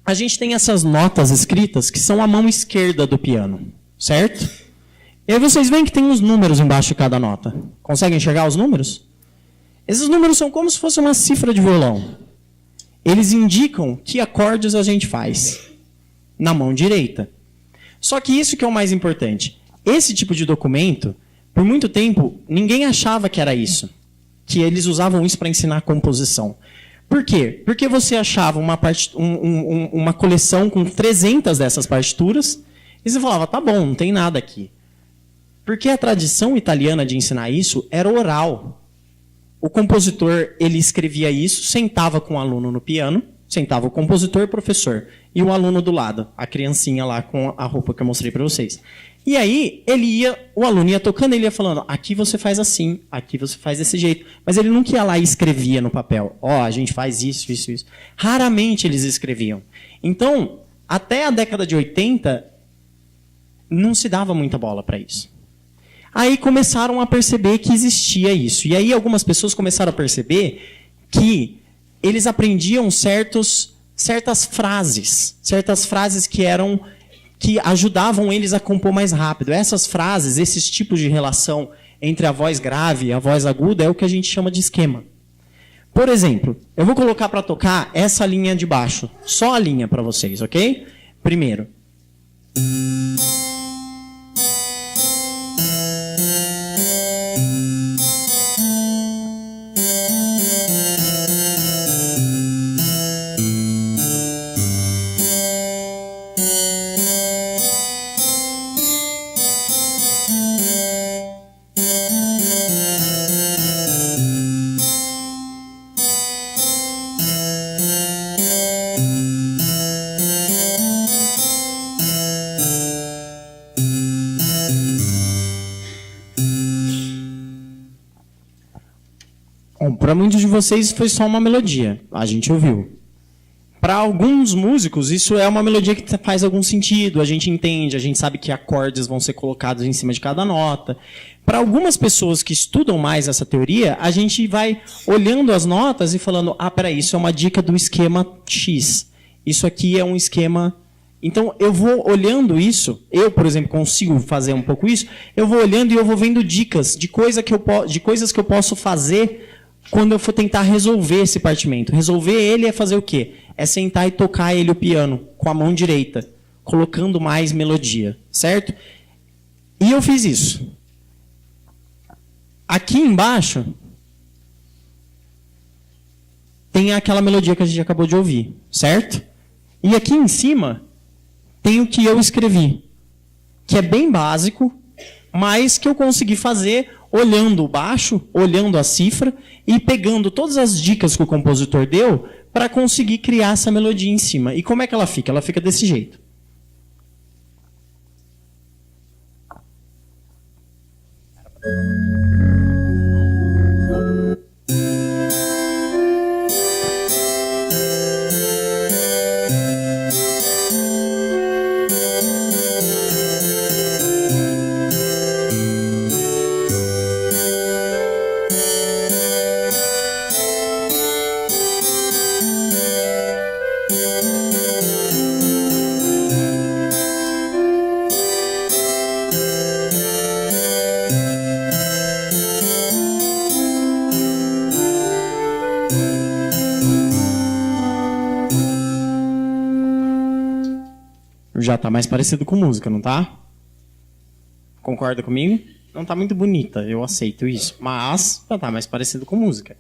A gente tem essas notas escritas que são a mão esquerda do piano, certo? E aí vocês veem que tem uns números embaixo de cada nota. Conseguem enxergar os números? Esses números são como se fosse uma cifra de violão. Eles indicam que acordes a gente faz na mão direita. Só que isso que é o mais importante. Esse tipo de documento, por muito tempo, ninguém achava que era isso. Que eles usavam isso para ensinar composição. Por quê? Porque você achava uma coleção com 300 dessas partituras E você falava, tá bom, não tem nada aqui. Porque a tradição italiana de ensinar isso era oral. O compositor, ele escrevia isso, sentava com o aluno no piano, sentava o compositor e o professor, e o aluno do lado, a criancinha lá com a roupa que eu mostrei para vocês. E aí, o aluno ia tocando, ele ia falando, aqui você faz assim, aqui você faz desse jeito. Mas ele nunca ia lá e escrevia no papel, a gente faz isso, isso, isso. Raramente eles escreviam. Então, até a década de 80, não se dava muita bola para isso. Aí começaram a perceber que existia isso. E aí algumas pessoas começaram a perceber que eles aprendiam certas frases que ajudavam eles a compor mais rápido. Essas frases, esses tipos de relação entre a voz grave e a voz aguda é o que a gente chama de esquema. Por exemplo, eu vou colocar para tocar essa linha de baixo, só a linha para vocês, ok? Primeiro. Para muitos de vocês foi só uma melodia, a gente ouviu. Para alguns músicos isso é uma melodia que faz algum sentido, a gente entende, a gente sabe que acordes vão ser colocados em cima de cada nota. Para algumas pessoas que estudam mais essa teoria, a gente vai olhando as notas e falando, peraí, isso é uma dica do esquema X, isso aqui é um esquema... Então eu vou olhando isso, eu, por exemplo, consigo fazer um pouco isso, eu vou olhando e eu vou vendo dicas de coisas que eu posso fazer quando eu for tentar resolver esse partimento. Resolver ele é fazer o quê? É sentar e tocar ele o piano com a mão direita, colocando mais melodia, certo? E eu fiz isso. Aqui embaixo tem aquela melodia que a gente acabou de ouvir, certo? E aqui em cima tem o que eu escrevi, que é bem básico, mas que eu consegui fazer olhando o baixo, olhando a cifra e pegando todas as dicas que o compositor deu para conseguir criar essa melodia em cima. E como é que ela fica? Ela fica desse jeito. Já está mais parecido com música, não tá? Concorda comigo? Não está muito bonita, eu aceito isso. Mas já está mais parecido com música.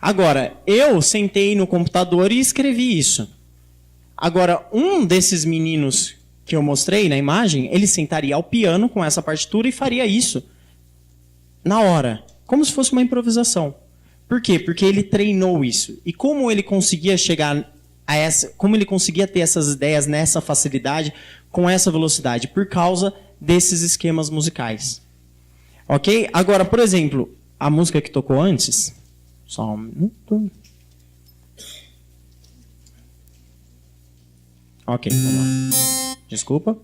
Agora, eu sentei no computador e escrevi isso. Agora, um desses meninos que eu mostrei na imagem, ele sentaria ao piano com essa partitura e faria isso na hora, como se fosse uma improvisação. Por quê? Porque ele treinou isso. E como ele conseguia chegar como ele conseguia ter essas ideias nessa facilidade, com essa velocidade? Por causa desses esquemas musicais. Ok? Agora, por exemplo, a música que tocou antes. Só um minuto. Ok, vamos lá. Desculpa.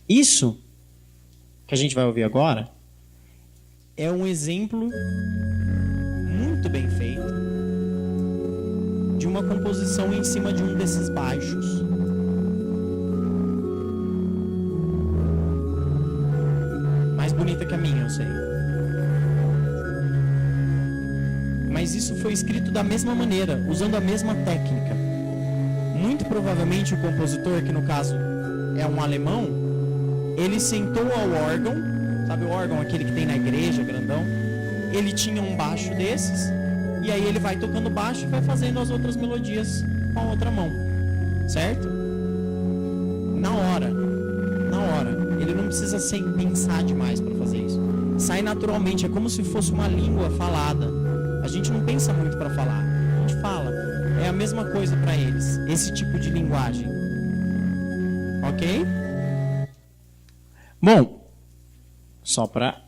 Isso que a gente vai ouvir agora é um exemplo muito bem feito de uma composição em cima de um desses baixos. Mais bonita que a minha, eu sei. Mas isso foi escrito da mesma maneira, usando a mesma técnica. Muito provavelmente o compositor, que no caso é um alemão, ele sentou ao órgão, sabe o órgão, aquele que tem na igreja, grandão? Ele tinha um baixo desses, e aí ele vai tocando baixo e vai fazendo as outras melodias com a outra mão, certo? na hora. Na hora. Ele não precisa pensar demais para fazer isso. Sai naturalmente, é como se fosse uma língua falada. A gente não pensa muito para falar, a gente fala. É a mesma coisa para eles, esse tipo de linguagem. Ok? Bom, só para...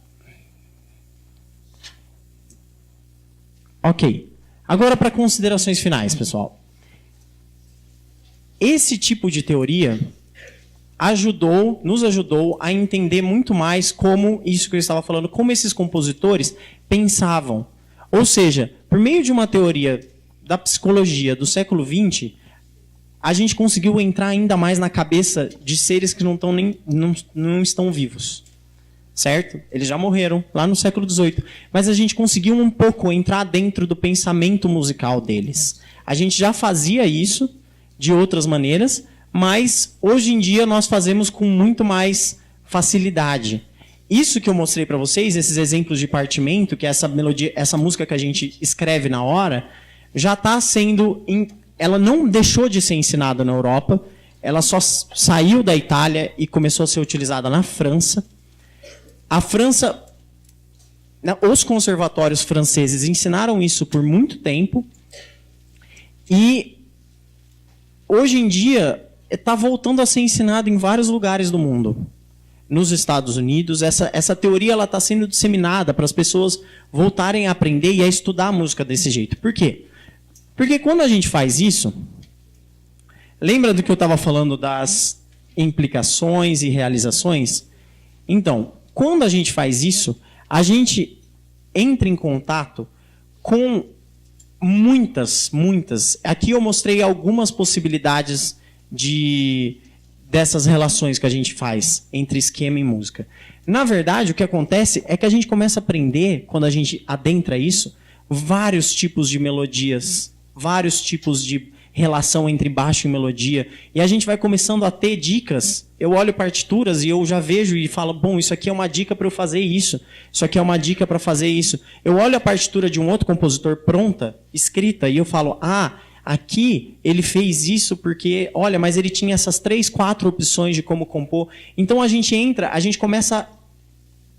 Ok. Agora para considerações finais, pessoal. Esse tipo de teoria nos ajudou a entender muito mais como isso que eu estava falando, como esses compositores pensavam. Ou seja, por meio de uma teoria da psicologia do século XX, a gente conseguiu entrar ainda mais na cabeça de seres que não estão vivos. Certo? Eles já morreram lá no século XVIII. Mas a gente conseguiu um pouco entrar dentro do pensamento musical deles. A gente já fazia isso de outras maneiras, mas hoje em dia nós fazemos com muito mais facilidade. Isso que eu mostrei para vocês, esses exemplos de partimento, que é essa melodia, essa música que a gente escreve na hora, já está sendo... Ela não deixou de ser ensinada na Europa, ela só saiu da Itália e começou a ser utilizada na França. A França, os conservatórios franceses ensinaram isso por muito tempo e hoje em dia está voltando a ser ensinado em vários lugares do mundo. Nos Estados Unidos, essa teoria está sendo disseminada para as pessoas voltarem a aprender e a estudar a música desse jeito. Por quê? Porque quando a gente faz isso, lembra do que eu estava falando das implicações e realizações? Então, quando a gente faz isso, a gente entra em contato com muitas. Aqui eu mostrei algumas possibilidades dessas relações que a gente faz entre esquema e música. Na verdade, o que acontece é que a gente começa a aprender, quando a gente adentra isso, vários tipos de melodias, vários tipos de relação entre baixo e melodia, e a gente vai começando a ter dicas. Eu olho partituras e eu já vejo e falo, bom, isso aqui é uma dica para eu fazer isso, isso aqui é uma dica para fazer isso. Eu olho a partitura de um outro compositor pronta, escrita, e eu falo, aqui ele fez isso porque, olha, mas ele tinha essas 3, 4 opções de como compor. Então a gente começa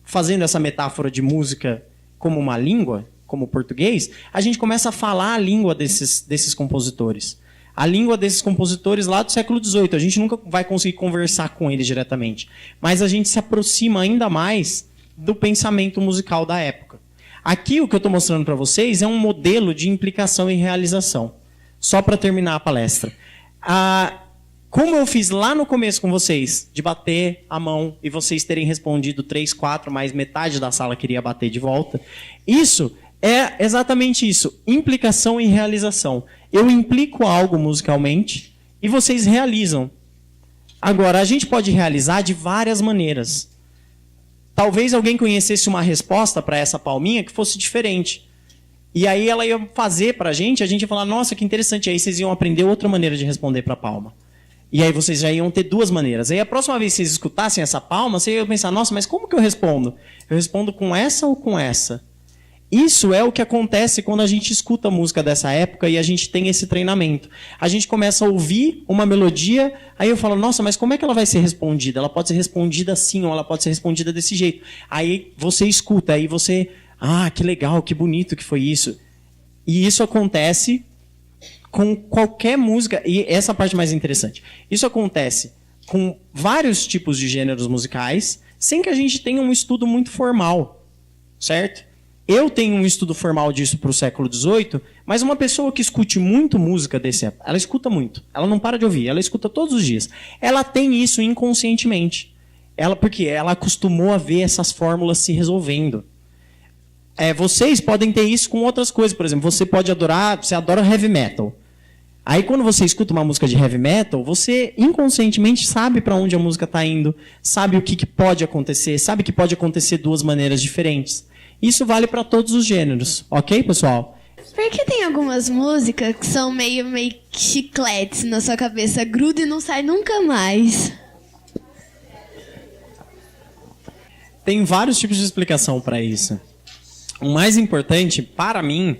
fazendo essa metáfora de música como uma língua, como português, a gente começa a falar a língua desses compositores. A língua desses compositores lá do século XVIII. A gente nunca vai conseguir conversar com eles diretamente. Mas a gente se aproxima ainda mais do pensamento musical da época. Aqui o que eu estou mostrando para vocês é um modelo de implicação e realização. Só para terminar a palestra. Como eu fiz lá no começo com vocês, de bater a mão e vocês terem respondido 3, 4, mais metade da sala queria bater de volta, isso é exatamente isso, implicação e realização. Eu implico algo musicalmente e vocês realizam. Agora, a gente pode realizar de várias maneiras. Talvez alguém conhecesse uma resposta para essa palminha que fosse diferente. E aí ela ia fazer para a gente ia falar, nossa, que interessante. Aí vocês iam aprender outra maneira de responder para a palma. E aí vocês já iam ter 2 maneiras. Aí a próxima vez que vocês escutassem essa palma, vocês iam pensar, nossa, mas como que eu respondo? Eu respondo com essa ou com essa? Isso é o que acontece quando a gente escuta a música dessa época e a gente tem esse treinamento. A gente começa a ouvir uma melodia, aí eu falo, nossa, mas como é que ela vai ser respondida? Ela pode ser respondida assim ou ela pode ser respondida desse jeito. Aí você escuta, aí você, que legal, que bonito que foi isso. E isso acontece com qualquer música, e essa é a parte mais interessante. Isso acontece com vários tipos de gêneros musicais, sem que a gente tenha um estudo muito formal, certo? Eu tenho um estudo formal disso para o século XVIII, mas uma pessoa que escute muito música desse época, ela escuta muito, ela não para de ouvir, ela escuta todos os dias. Ela tem isso inconscientemente, porque ela acostumou a ver essas fórmulas se resolvendo. Vocês podem ter isso com outras coisas, por exemplo, você adora heavy metal. Aí quando você escuta uma música de heavy metal, você inconscientemente sabe para onde a música está indo, sabe o que pode acontecer, sabe que pode acontecer 2 maneiras diferentes. Isso vale para todos os gêneros, ok, pessoal? Porque tem algumas músicas que são meio chicletes na sua cabeça, gruda e não sai nunca mais. Tem vários tipos de explicação para isso. O mais importante, para mim,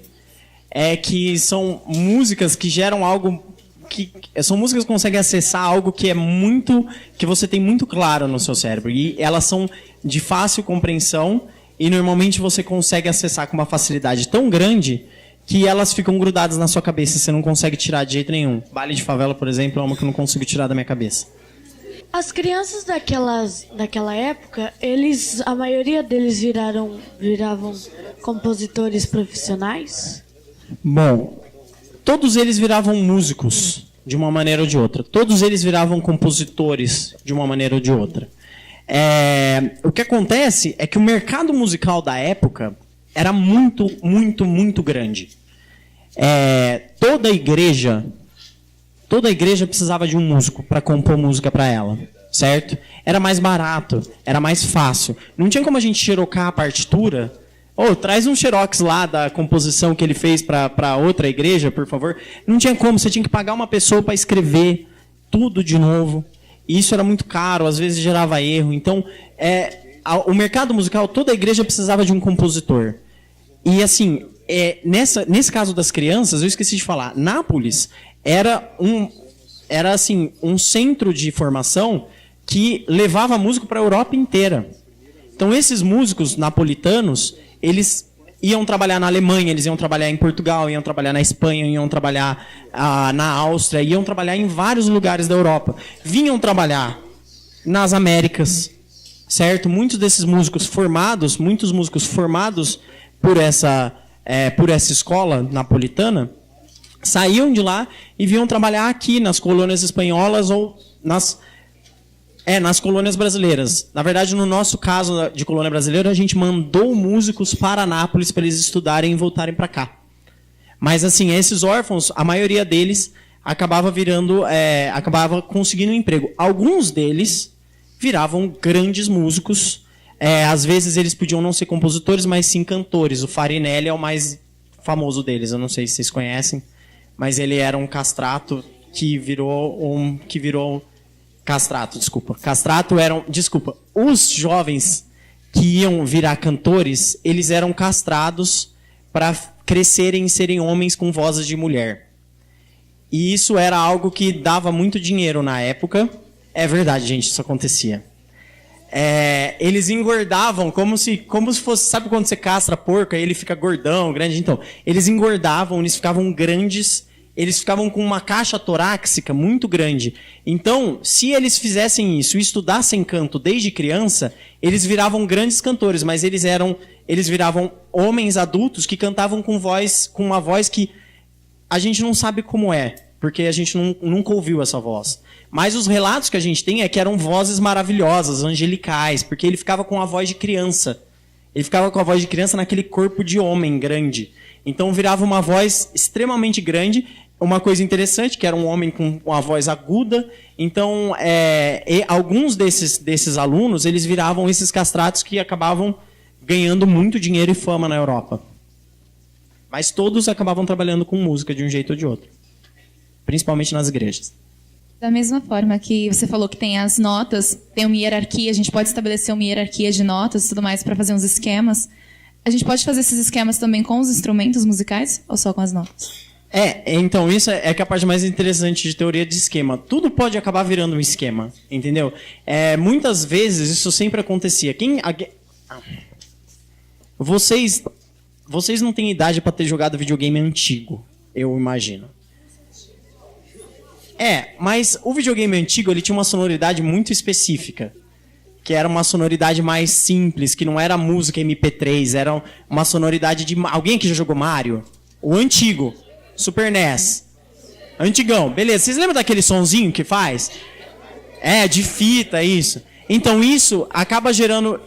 é que são músicas que geram algo são músicas que conseguem acessar algo que é muito, que você tem muito claro no seu cérebro. E elas são de fácil compreensão e normalmente você consegue acessar com uma facilidade tão grande que elas ficam grudadas na sua cabeça e você não consegue tirar de jeito nenhum. Baile de Favela, por exemplo, é uma que eu não consigo tirar da minha cabeça. As crianças daquela época, a maioria deles viravam compositores profissionais? Bom, todos eles viravam músicos de uma maneira ou de outra. Todos eles viravam compositores de uma maneira ou de outra. O que acontece é que o mercado musical da época era muito, muito, muito grande. Toda igreja precisava de um músico para compor música para ela, certo? Era mais barato, era mais fácil. Não tinha como a gente xerocar a partitura. Traz um xerox lá da composição que ele fez para outra igreja, por favor. Não tinha como, você tinha que pagar uma pessoa para escrever tudo de novo. E isso era muito caro, às vezes gerava erro. Então, o mercado musical, toda a igreja precisava de um compositor. E assim, nesse caso das crianças, eu esqueci de falar, Nápoles era um centro de formação que levava músico para a Europa inteira. Então, esses músicos napolitanos, eles iam trabalhar na Alemanha, eles iam trabalhar em Portugal, iam trabalhar na Espanha, iam trabalhar na Áustria, iam trabalhar em vários lugares da Europa. Vinham trabalhar nas Américas, certo? Muitos músicos formados por essa escola napolitana, saíam de lá e vinham trabalhar aqui nas colônias espanholas ou nas colônias brasileiras. Na verdade, no nosso caso de colônia brasileira, a gente mandou músicos para Nápoles para eles estudarem e voltarem para cá. Mas, assim, esses órfãos, a maioria deles acabava conseguindo um emprego. Alguns deles viravam grandes músicos. Às vezes eles podiam não ser compositores, mas sim cantores. O Farinelli é o mais famoso deles. Eu não sei se vocês conhecem, mas ele era um castrato que virou Castrato, desculpa. Os jovens que iam virar cantores, eles eram castrados para crescerem e serem homens com vozes de mulher. E isso era algo que dava muito dinheiro na época. É verdade, gente, isso acontecia. Eles engordavam como se fosse... Sabe quando você castra porco, aí ele fica gordão, grande? Então, eles engordavam, eles ficavam grandes... Eles ficavam com uma caixa torácica muito grande. Então, se eles fizessem isso e estudassem canto desde criança, eles viravam grandes cantores, mas eles viravam homens adultos que cantavam com uma voz que a gente não sabe como é, porque a gente nunca ouviu essa voz. Mas os relatos que a gente tem é que eram vozes maravilhosas, angelicais, porque ele ficava com a voz de criança. Ele ficava com a voz de criança naquele corpo de homem grande. Então virava uma voz extremamente grande. Uma coisa interessante, que era um homem com uma voz aguda. Então, alguns desses alunos, eles viravam esses castratos que acabavam ganhando muito dinheiro e fama na Europa. Mas todos acabavam trabalhando com música de um jeito ou de outro. Principalmente nas igrejas. Da mesma forma que você falou que tem as notas, tem uma hierarquia, a gente pode estabelecer uma hierarquia de notas e tudo mais para fazer uns esquemas. A gente pode fazer esses esquemas também com os instrumentos musicais ou só com as notas? Então isso é que é a parte mais interessante de teoria de esquema. Tudo pode acabar virando um esquema, entendeu? Muitas vezes isso sempre acontecia. Vocês não têm idade para ter jogado videogame antigo, eu imagino. Mas o videogame antigo ele tinha uma sonoridade muito específica. Que era uma sonoridade mais simples, que não era música MP3, era uma sonoridade de... Alguém aqui já jogou Mario? O antigo, Super NES. Antigão, beleza. Vocês lembram daquele sonzinho que faz? De fita, isso. Então isso acabou gerando...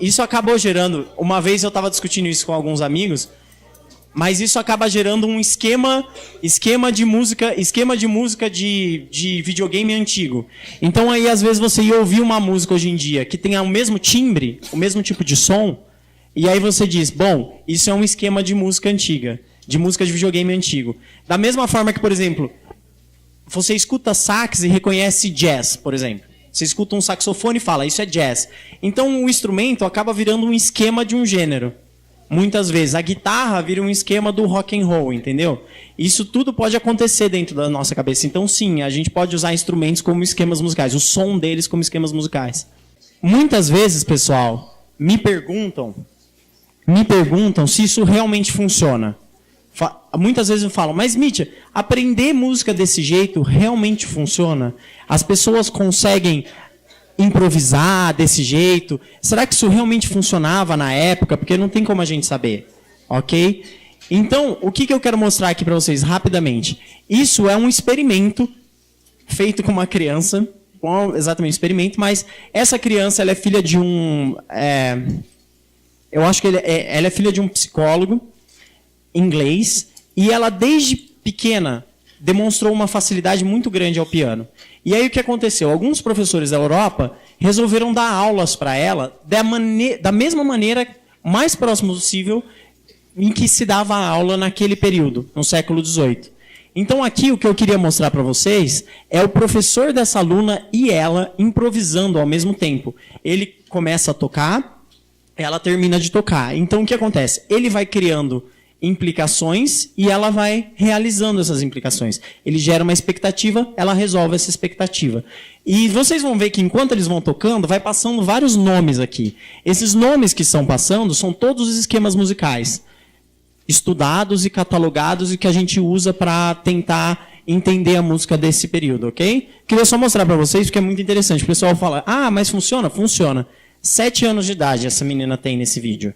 Uma vez eu estava discutindo isso com alguns amigos, mas isso acaba gerando um esquema de música de videogame antigo. Então aí às vezes você ia ouvir uma música hoje em dia que tenha o mesmo timbre, o mesmo tipo de som, e aí você diz, bom, isso é um esquema de música antiga, de música de videogame antigo. Da mesma forma que, por exemplo, você escuta sax e reconhece jazz, por exemplo. Você escuta um saxofone e fala, isso é jazz. Então o instrumento acaba virando um esquema de um gênero. muitas vezes. A guitarra vira um esquema do rock and roll, entendeu? Isso tudo pode acontecer dentro da nossa cabeça. Então, sim, a gente pode usar instrumentos como esquemas musicais, o som deles como esquemas musicais. Muitas vezes, pessoal, me perguntam se isso realmente funciona. Muitas vezes eu falo, mas Mítia, aprender música desse jeito realmente funciona? As pessoas conseguem improvisar desse jeito? Será que isso realmente funcionava na época? Porque não tem como a gente saber, ok? Então, o que eu quero mostrar aqui para vocês rapidamente? Isso é um experimento feito com uma criança, exatamente um experimento, mas essa criança ela é filha de um... eu acho que ela é filha de um psicólogo inglês, e ela desde pequena demonstrou uma facilidade muito grande ao piano. E aí o que aconteceu? Alguns professores da Europa resolveram dar aulas para ela da mesma maneira, mais próximo possível, em que se dava a aula naquele período, no século XVIII. Então aqui o que eu queria mostrar para vocês é o professor dessa aluna e ela improvisando ao mesmo tempo. Ele começa a tocar, ela termina de tocar. Então o que acontece? Ele vai criando implicações e ela vai realizando essas implicações. Ele gera uma expectativa, ela resolve essa expectativa. E vocês vão ver que enquanto eles vão tocando, vai passando vários nomes aqui. Esses nomes que estão passando são todos os esquemas musicais estudados e catalogados e que a gente usa para tentar entender a música desse período, ok? Queria só mostrar para vocês porque é muito interessante. O pessoal fala, ah, mas funciona? Funciona. 7 anos de idade essa menina tem nesse vídeo.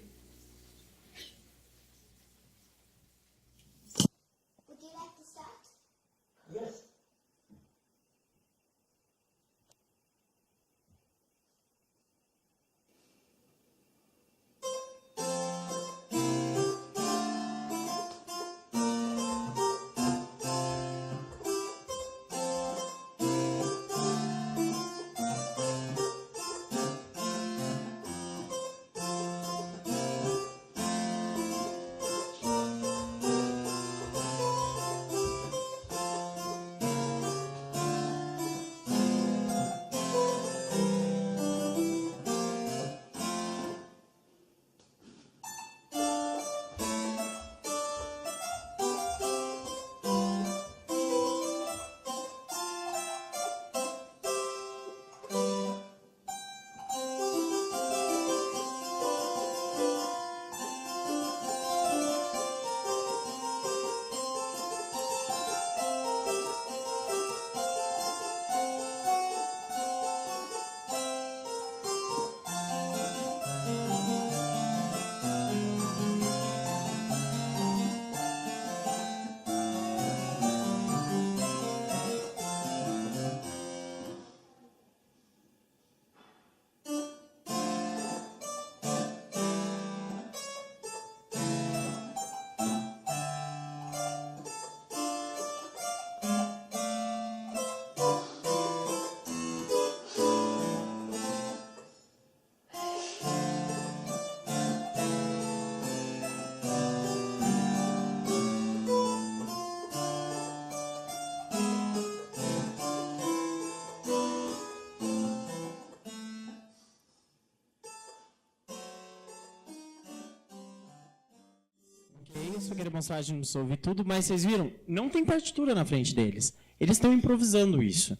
Eu só queria mostrar, a gente não precisa ouvir tudo, mas vocês viram? Não tem partitura na frente deles. Eles estão improvisando isso.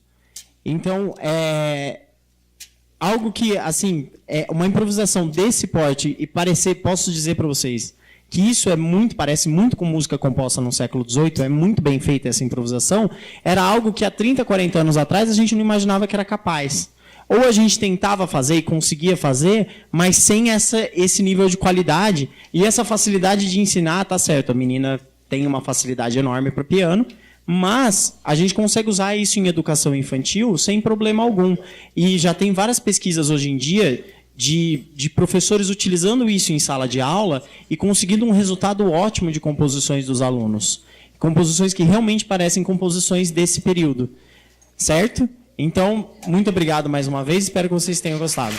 Então, algo que, assim, é uma improvisação desse porte e posso dizer para vocês, que isso parece muito com música composta no século XVIII, é muito bem feita essa improvisação, era algo que há 30, 40 anos atrás a gente não imaginava que era capaz. Ou a gente tentava fazer e conseguia fazer, mas sem esse nível de qualidade e essa facilidade de ensinar, tá certo, a menina tem uma facilidade enorme para piano, mas a gente consegue usar isso em educação infantil sem problema algum. E já tem várias pesquisas hoje em dia de professores utilizando isso em sala de aula e conseguindo um resultado ótimo de composições dos alunos. Composições que realmente parecem composições desse período. Certo? Então, muito obrigado mais uma vez, espero que vocês tenham gostado.